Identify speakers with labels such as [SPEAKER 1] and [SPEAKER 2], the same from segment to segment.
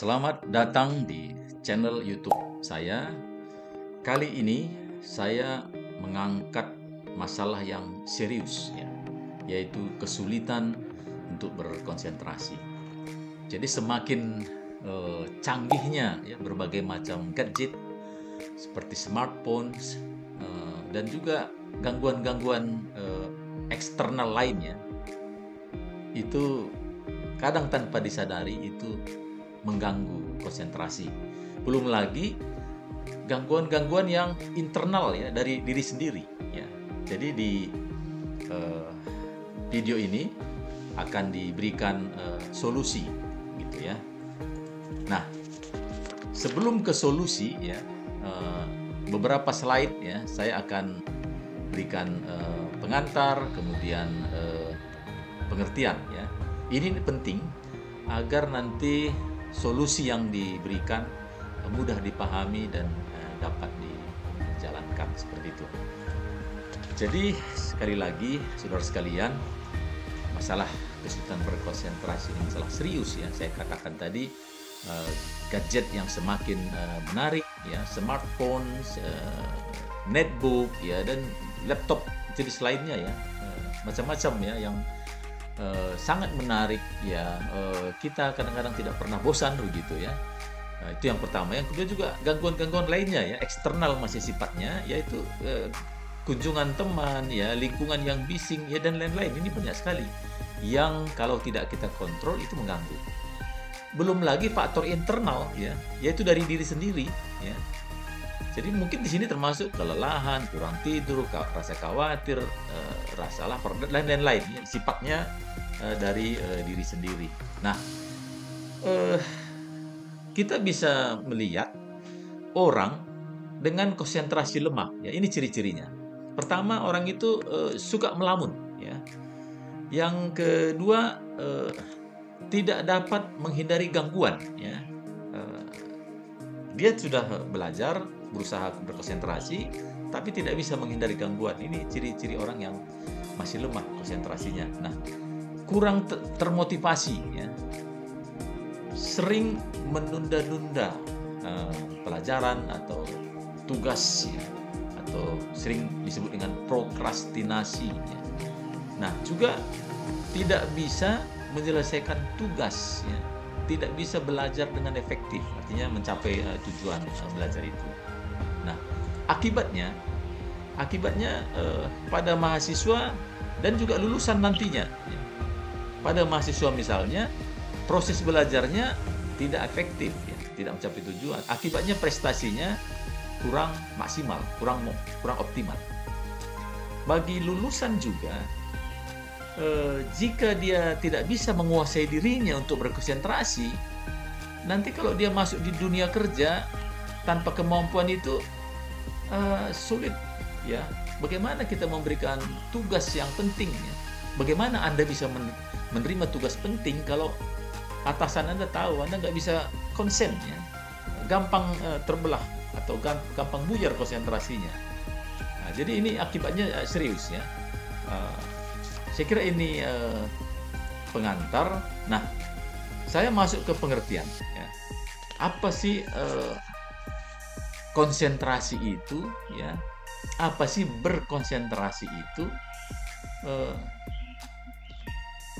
[SPEAKER 1] Selamat datang di channel YouTube saya. Kali ini saya mengangkat masalah yang serius ya, yaitu kesulitan untuk berkonsentrasi. Jadi semakin canggihnya ya berbagai macam gadget seperti smartphones dan juga gangguan-gangguan eksternal lainnya, itu kadang tanpa disadari itu mengganggu konsentrasi. Belum lagi gangguan-gangguan yang internal ya dari diri sendiri ya. Jadi di video ini akan diberikan solusi gitu ya. Nah, sebelum ke solusi ya, beberapa slide ya saya akan berikan pengantar, kemudian pengertian ya. Ini penting agar nanti solusi yang diberikan mudah dipahami dan dapat dijalankan seperti itu. Jadi sekali lagi saudara sekalian, masalah kesulitan berkonsentrasi ini masalah serius ya. Saya katakan tadi gadget yang semakin menarik ya, smartphone, netbook ya, dan laptop jenis lainnya ya, macam-macam ya yang sangat menarik ya. Kita kadang-kadang tidak pernah bosan begitu ya. Itu yang pertama. Yang kedua juga gangguan-gangguan lainnya ya, eksternal masih sifatnya, yaitu kunjungan teman ya, lingkungan yang bising ya, dan lain-lain. Ini banyak sekali yang kalau tidak kita kontrol itu mengganggu. Belum lagi faktor internal ya, yaitu dari diri sendiri ya. Jadi mungkin di sini termasuk kelelahan, kurang tidur, rasa khawatir, rasa lapar, dan lain-lain. Ya, sifatnya dari diri sendiri. Nah, kita bisa melihat orang dengan konsentrasi lemah. Ya, ini ciri-cirinya. Pertama, orang itu suka melamun. Ya. Yang kedua, tidak dapat menghindari gangguan. Ya. Dia sudah belajar, berusaha berkonsentrasi, tapi tidak bisa menghindari gangguan. Ini ciri-ciri orang yang masih lemah konsentrasinya. Nah, kurang termotivasi, ya. Sering menunda-nunda pelajaran atau tugas, ya. Atau sering disebut dengan prokrastinasi. Ya. Nah, juga tidak bisa menyelesaikan tugas, ya. Tidak bisa belajar dengan efektif, artinya mencapai tujuan belajar itu. Nah, akibatnya pada mahasiswa dan juga lulusan nantinya. Pada mahasiswa misalnya, proses belajarnya tidak efektif, ya, tidak mencapai tujuan. Akibatnya prestasinya kurang maksimal, kurang optimal. Bagi lulusan juga, jika dia tidak bisa menguasai dirinya untuk berkonsentrasi, nanti kalau dia masuk di dunia kerja tanpa kemampuan itu sulit ya. Bagaimana kita memberikan tugas yang penting ya? Bagaimana Anda bisa menerima tugas penting kalau atasan Anda tahu Anda nggak bisa konsen ya? Gampang terbelah atau gampang buyar konsentrasinya. Nah, jadi ini akibatnya serius ya. Saya kira ini pengantar. Nah, saya masuk ke pengertian. Ya. Apa sih konsentrasi itu? Ya, apa sih berkonsentrasi itu?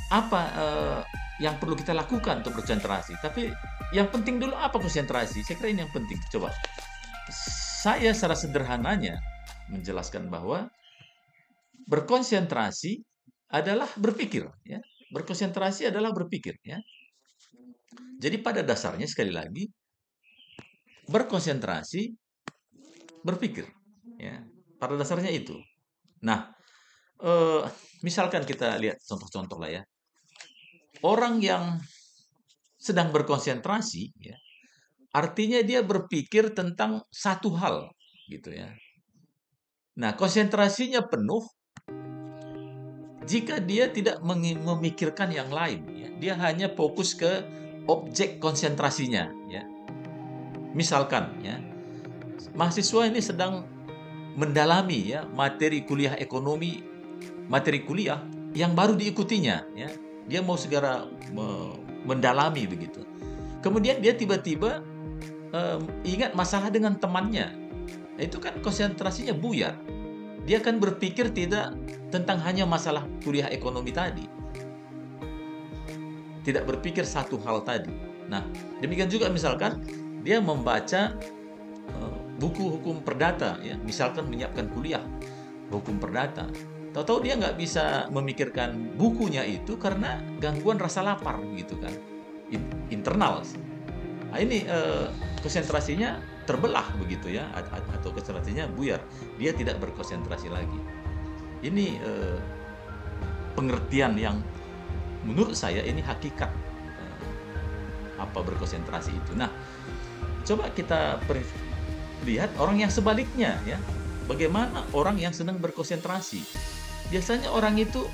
[SPEAKER 1] Apa yang perlu kita lakukan untuk berkonsentrasi? Tapi yang penting dulu apa konsentrasi? Saya kira ini yang penting. Coba saya secara sederhananya menjelaskan bahwa berkonsentrasi adalah berpikir, ya. Berkonsentrasi adalah berpikir, ya. Jadi pada dasarnya sekali lagi berkonsentrasi berpikir, ya. Pada dasarnya itu. Nah, misalkan kita lihat contoh-contoh lah ya. Orang yang sedang berkonsentrasi, ya, artinya dia berpikir tentang satu hal, gitu ya. Nah, konsentrasinya penuh jika dia tidak memikirkan yang lain, ya. Dia hanya fokus ke objek konsentrasinya, ya. Misalkan, ya, mahasiswa ini sedang mendalami ya materi kuliah ekonomi, materi kuliah yang baru diikutinya, ya. Dia mau segera mendalami begitu. Kemudian dia tiba-tiba ingat masalah dengan temannya. Itu kan konsentrasinya buyar. Dia akan berpikir tidak tentang hanya masalah kuliah ekonomi tadi. Tidak berpikir satu hal tadi. Nah, demikian juga misalkan dia membaca buku hukum perdata, ya, misalkan menyiapkan kuliah hukum perdata. Tahu-tahu dia nggak bisa memikirkan bukunya itu karena gangguan rasa lapar, gitu kan, internal. Nah, ini konsentrasinya terbelah begitu ya, atau konsentrasinya buyar. Dia tidak berkonsentrasi lagi. Ini pengertian yang menurut saya ini hakikat apa berkonsentrasi itu. Nah, coba kita lihat orang yang sebaliknya ya. Bagaimana orang yang senang berkonsentrasi? Biasanya orang itu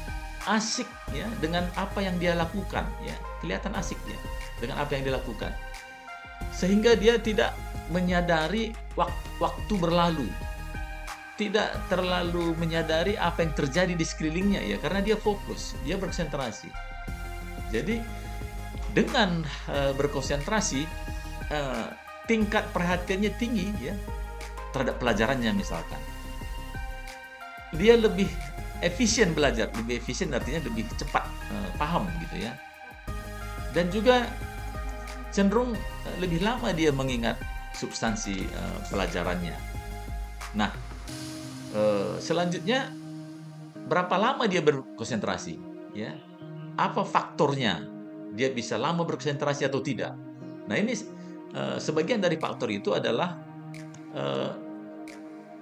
[SPEAKER 1] asik ya dengan apa yang dia lakukan ya. Kelihatan asik ya dengan apa yang dia lakukan. Sehingga dia tidak menyadari waktu berlalu. Tidak terlalu menyadari apa yang terjadi di sekelilingnya ya, karena dia fokus, dia berkonsentrasi. Jadi dengan berkonsentrasi tingkat perhatiannya tinggi ya terhadap pelajarannya misalkan. Dia lebih efisien belajar, lebih efisien artinya lebih cepat paham gitu ya. Dan juga cenderung lebih lama dia mengingat substansi pelajarannya. Nah, selanjutnya berapa lama dia berkonsentrasi ya? Apa faktornya dia bisa lama berkonsentrasi atau tidak? Nah, ini sebagian dari faktor itu adalah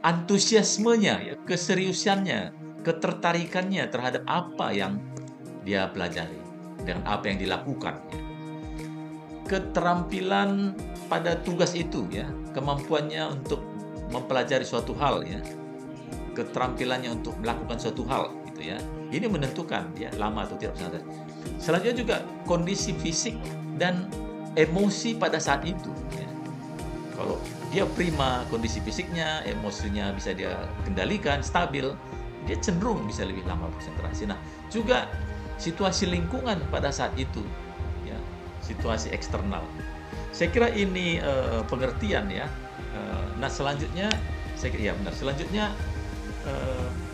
[SPEAKER 1] antusiasmenya ya, keseriusannya, ketertarikannya terhadap apa yang dia pelajari dan apa yang dilakukan ya. Keterampilan pada tugas itu ya, kemampuannya untuk mempelajari suatu hal ya, keterampilannya untuk melakukan suatu hal gitu ya. Ini menentukan ya lama atau tidak berkonsentrasi. Selanjutnya juga kondisi fisik dan emosi pada saat itu ya. Kalau dia prima kondisi fisiknya, emosinya bisa dia kendalikan, stabil, dia cenderung bisa lebih lama berkonsentrasi. Nah, juga situasi lingkungan pada saat itu ya, situasi eksternal. Saya kira ini pengertian ya. Nah, selanjutnya saya kira ya benar. Selanjutnya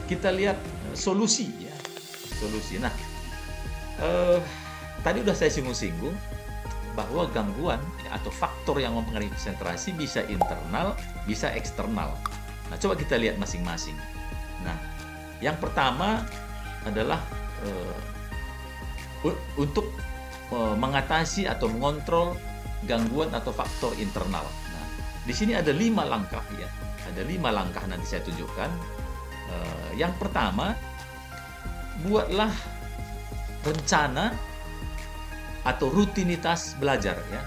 [SPEAKER 1] kita lihat solusi ya. Solusi. Nah, tadi udah saya singgung-singgung bahwa gangguan atau faktor yang mempengaruhi konsentrasi bisa internal, bisa eksternal. Nah, coba kita lihat masing-masing. Nah, yang pertama adalah untuk mengatasi atau mengontrol gangguan atau faktor internal. Nah, di sini ada 5 langkah ya. Ada 5 langkah nanti saya tunjukkan. Yang pertama, buatlah rencana atau rutinitas belajar ya.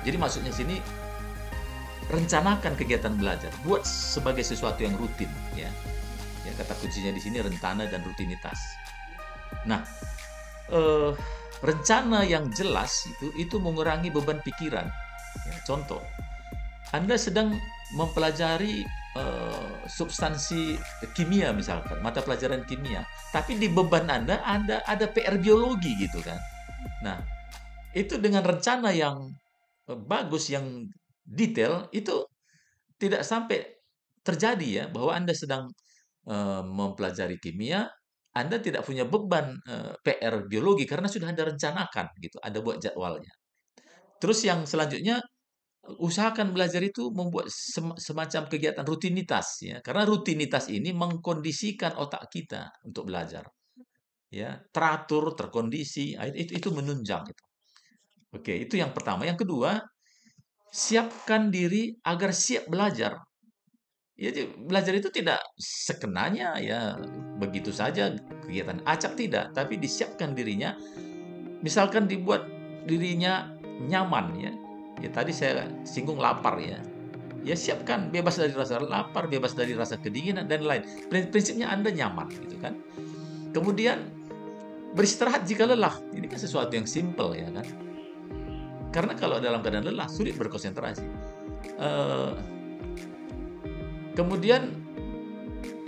[SPEAKER 1] Jadi maksudnya sini rencanakan kegiatan belajar, buat sebagai sesuatu yang rutin ya. Ya, kata kuncinya di sini rencana dan rutinitas. Nah, rencana yang jelas itu mengurangi beban pikiran. Ya, contoh, Anda sedang mempelajari substansi kimia misalkan, mata pelajaran kimia, tapi di beban Anda ada PR biologi gitu kan. Nah, itu dengan rencana yang bagus, yang detail, itu tidak sampai terjadi ya bahwa Anda sedang mempelajari kimia, Anda tidak punya beban PR biologi karena sudah Anda rencanakan gitu, ada buat jadwalnya. Terus yang selanjutnya, usahakan belajar itu membuat semacam kegiatan rutinitas ya, karena rutinitas ini mengkondisikan otak kita untuk belajar. Ya, teratur, terkondisi, itu menunjang itu. Oke, itu yang pertama. Yang kedua, siapkan diri agar siap belajar. Ya, belajar itu tidak sekenanya ya begitu saja kegiatan acak, tidak, tapi disiapkan dirinya. Misalkan dibuat dirinya nyaman ya. Ya tadi saya singgung lapar ya. Ya siapkan bebas dari rasa lapar, bebas dari rasa kedinginan dan lain. Prinsipnya Anda nyaman gitu kan. Kemudian beristirahat jika lelah. Ini kan sesuatu yang simple ya kan. Karena kalau dalam keadaan lelah sulit berkonsentrasi. Kemudian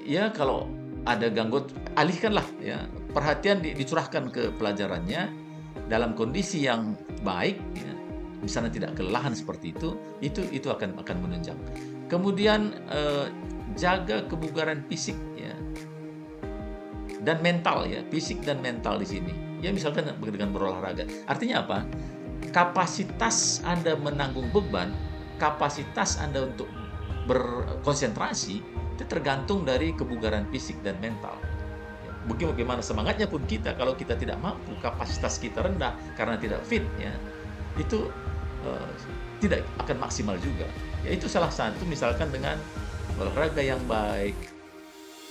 [SPEAKER 1] ya kalau ada gangguan, alihkanlah ya, perhatian dicurahkan ke pelajarannya dalam kondisi yang baik ya. misalnya tidak kelelahan seperti itu akan menunjang. Kemudian jaga kebugaran fisik ya dan mental ya, fisik dan mental di sini. Ya misalkan dengan berolahraga. Artinya apa? Kapasitas Anda menanggung beban, kapasitas Anda untuk berkonsentrasi itu tergantung dari kebugaran fisik dan mental. Bagaimana semangatnya pun kita, kalau kita tidak mampu, kapasitas kita rendah karena tidak fit ya, itu tidak akan maksimal juga. Ya itu salah satu misalkan dengan olahraga yang baik,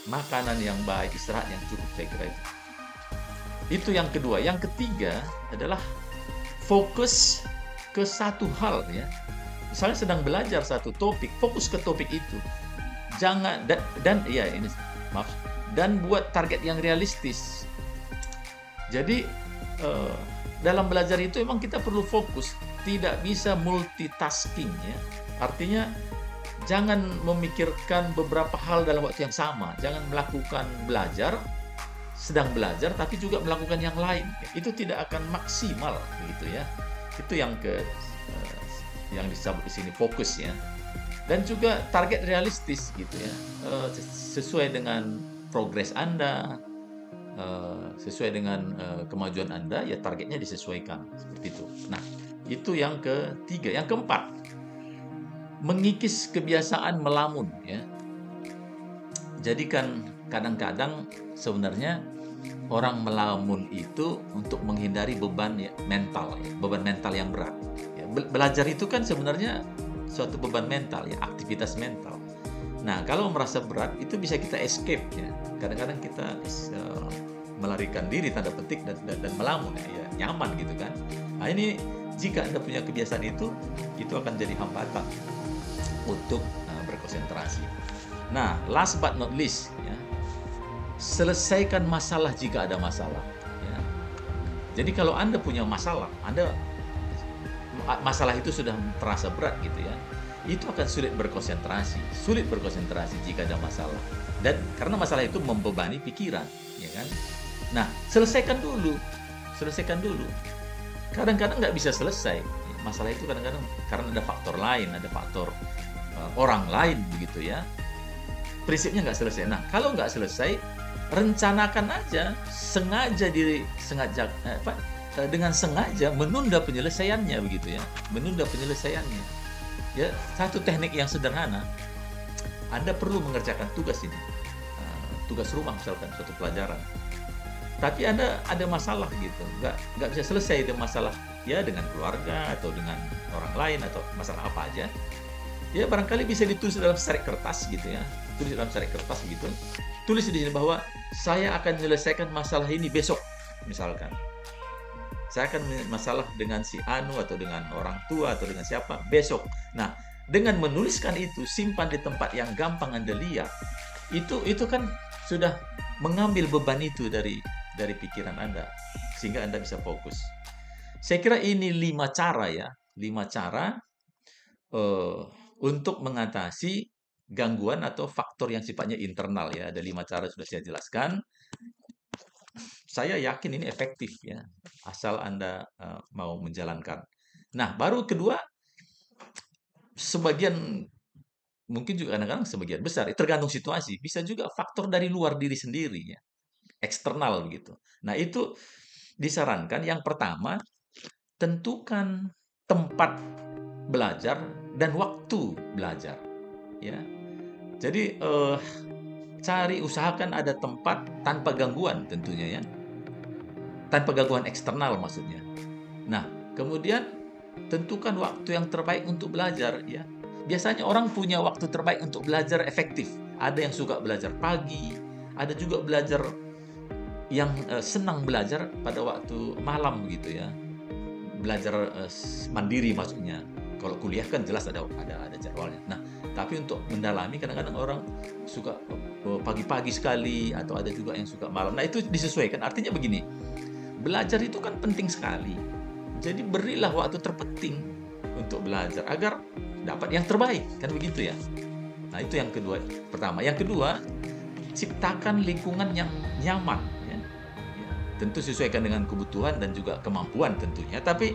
[SPEAKER 1] makanan yang baik, istirahat yang cukup, saya kira itu. Itu yang kedua. Yang ketiga adalah fokus ke satu hal ya. Misalnya sedang belajar satu topik, fokus ke topik itu. Jangan dan buat target yang realistis. Jadi dalam belajar itu memang kita perlu fokus, tidak bisa multitasking ya. Artinya jangan memikirkan beberapa hal dalam waktu yang sama. Jangan melakukan sedang belajar tapi juga melakukan yang lain. Itu tidak akan maksimal begitu ya. Itu yang disebut di sini fokus ya. Dan juga target realistis gitu ya. Sesuai dengan progres Anda, sesuai dengan kemajuan Anda, ya targetnya disesuaikan seperti itu. Nah, itu yang ketiga. Yang keempat, mengikis kebiasaan melamun ya. Jadi kan kadang-kadang sebenarnya orang melamun itu untuk menghindari beban ya, mental ya, beban mental yang berat. Ya, belajar itu kan sebenarnya suatu beban mental ya, aktivitas mental. Nah, kalau merasa berat itu bisa kita escape ya. Kadang-kadang kita melarikan diri tanda petik dan melamun ya, nyaman gitu kan. Nah, ini jika Anda punya kebiasaan itu akan jadi hambatan untuk berkonsentrasi. Nah, last but not least ya, selesaikan masalah jika ada masalah ya. Jadi kalau Anda punya masalah itu sudah terasa berat gitu ya, itu akan sulit berkonsentrasi jika ada masalah, dan karena masalah itu membebani pikiran ya kan. Nah, selesaikan dulu. Kadang-kadang nggak bisa selesai masalah itu, kadang-kadang karena ada faktor lain, ada faktor orang lain begitu ya. Prinsipnya nggak selesai. Nah, kalau nggak selesai, rencanakan aja, dengan sengaja menunda penyelesaiannya begitu ya. Ya, satu teknik yang sederhana, Anda perlu mengerjakan tugas ini, tugas rumah misalkan suatu pelajaran. Tapi Anda ada masalah gitu, nggak bisa selesai dengan masalah ya, dengan keluarga atau dengan orang lain atau masalah apa aja. Ya barangkali bisa ditulis dalam secarik kertas gitu ya, tulis di sini bahwa saya akan menyelesaikan masalah ini besok misalkan. Saya akan masalah dengan si Anu atau dengan orang tua atau dengan siapa besok. Nah, dengan menuliskan itu, simpan di tempat yang gampang Anda lihat. Itu kan sudah mengambil beban itu dari pikiran Anda sehingga Anda bisa fokus. Saya kira ini 5 cara ya, 5 cara untuk mengatasi gangguan atau faktor yang sifatnya internal ya. Ada 5 cara sudah saya jelaskan. Saya yakin ini efektif ya, asal Anda mau menjalankan. Nah, baru kedua, mungkin juga kadang-kadang sebagian besar, tergantung situasi, bisa juga faktor dari luar diri sendiri ya, eksternal begitu. Nah, itu disarankan yang pertama, tentukan tempat belajar dan waktu belajar ya. Jadi usahakan ada tempat tanpa gangguan tentunya ya. Tanpa gangguan eksternal maksudnya. Nah, kemudian tentukan waktu yang terbaik untuk belajar ya. Biasanya orang punya waktu terbaik untuk belajar efektif. Ada yang suka belajar pagi, ada juga belajar yang senang belajar pada waktu malam gitu ya. Belajar mandiri maksudnya. Kalau kuliah kan jelas ada jadwalnya. Nah, tapi untuk mendalami kadang-kadang orang suka pagi-pagi sekali atau ada juga yang suka malam. Nah, itu disesuaikan. Artinya begini, belajar itu kan penting sekali. Jadi berilah waktu terpenting untuk belajar agar dapat yang terbaik, kan begitu ya. Nah, itu yang kedua. Pertama, yang kedua, ciptakan lingkungan yang nyaman ya. Tentu sesuaikan dengan kebutuhan dan juga kemampuan tentunya, tapi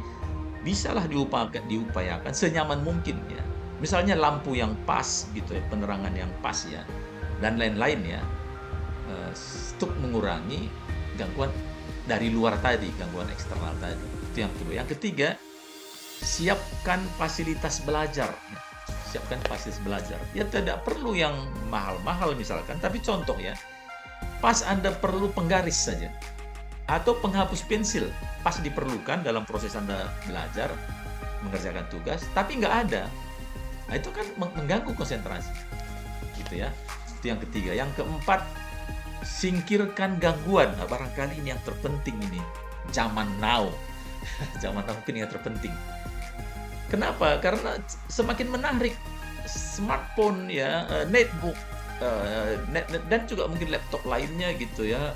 [SPEAKER 1] bisalah diupayakan senyaman mungkin ya. Misalnya lampu yang pas gitu ya, penerangan yang pas ya, dan lain-lain ya, untuk mengurangi gangguan dari luar tadi, gangguan eksternal tadi. Itu yang kedua. Yang ketiga, siapkan fasilitas belajar. Siapkan fasilitas belajar. Ya tidak perlu yang mahal-mahal misalkan, tapi contoh ya, pas Anda perlu penggaris saja atau penghapus pensil, pas diperlukan dalam proses Anda belajar, mengerjakan tugas, tapi nggak ada. Nah, itu kan mengganggu konsentrasi. Gitu ya. Itu yang ketiga. Yang keempat, singkirkan gangguan. Nah, barangkali ini yang terpenting ini. Zaman now. Zaman now mungkin yang terpenting. Kenapa? Karena semakin menarik smartphone ya, netbook, dan juga mungkin laptop lainnya gitu ya,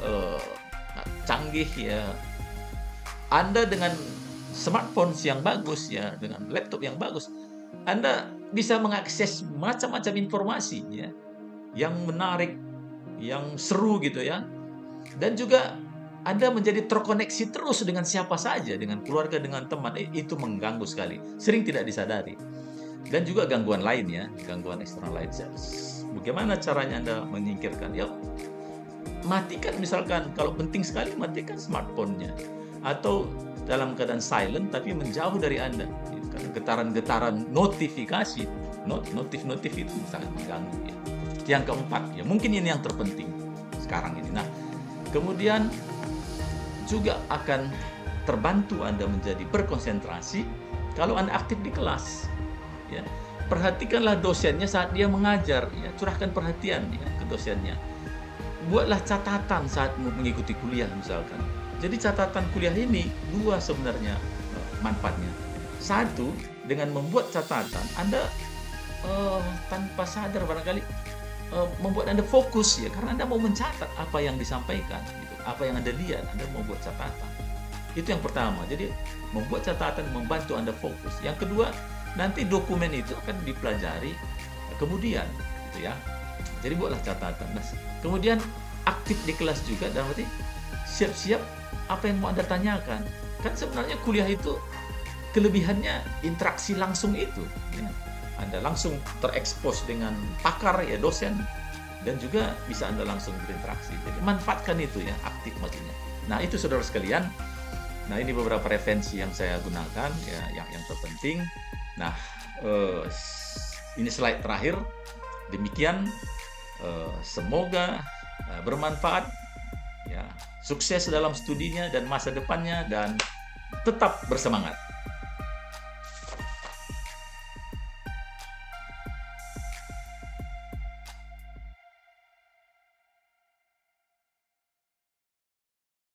[SPEAKER 1] canggih ya. Anda dengan smartphone yang bagus ya, dengan laptop yang bagus, Anda bisa mengakses macam-macam informasi ya, yang menarik, yang seru gitu ya. Dan juga Anda menjadi terkoneksi terus dengan siapa saja, dengan keluarga, dengan teman. Itu mengganggu sekali, sering tidak disadari. Dan juga gangguan lain ya, gangguan eksternal lain. Bagaimana caranya Anda menyingkirkan? Ya, matikan misalkan, kalau penting sekali matikan smartphone-nya. Atau dalam keadaan silent tapi menjauh dari Anda. Karena getaran-getaran notifikasi, notif itu sangat mengganggu ya. Yang keempat ya, mungkin ini yang terpenting sekarang ini. Nah, kemudian juga akan terbantu Anda menjadi berkonsentrasi kalau Anda aktif di kelas. Ya, perhatikanlah dosennya saat dia mengajar. Ya, curahkan perhatian ya ke dosennya. Buatlah catatan saat mengikuti kuliah misalkan. Jadi catatan kuliah ini dua sebenarnya manfaatnya. Satu, dengan membuat catatan Anda tanpa sadar barangkali membuat Anda fokus ya, karena Anda mau mencatat apa yang disampaikan, gitu. Apa yang Anda lihat, Anda mau buat catatan. Itu yang pertama. Jadi membuat catatan membantu Anda fokus. Yang kedua, nanti dokumen itu akan dipelajari kemudian, gitu ya. Jadi buatlah catatan. Nah, kemudian aktif di kelas juga, dalam arti siap-siap apa yang mau Anda tanyakan. Kan sebenarnya kuliah itu kelebihannya interaksi langsung itu. Ya. Anda langsung terekspos dengan pakar ya, dosen, dan juga bisa Anda langsung berinteraksi. Jadi manfaatkan itu ya, aktif maksudnya. Nah, itu saudara sekalian. Nah, ini beberapa referensi yang saya gunakan ya, yang terpenting. Nah, ini slide terakhir. Demikian, semoga bermanfaat ya, sukses dalam studinya dan masa depannya, dan tetap bersemangat.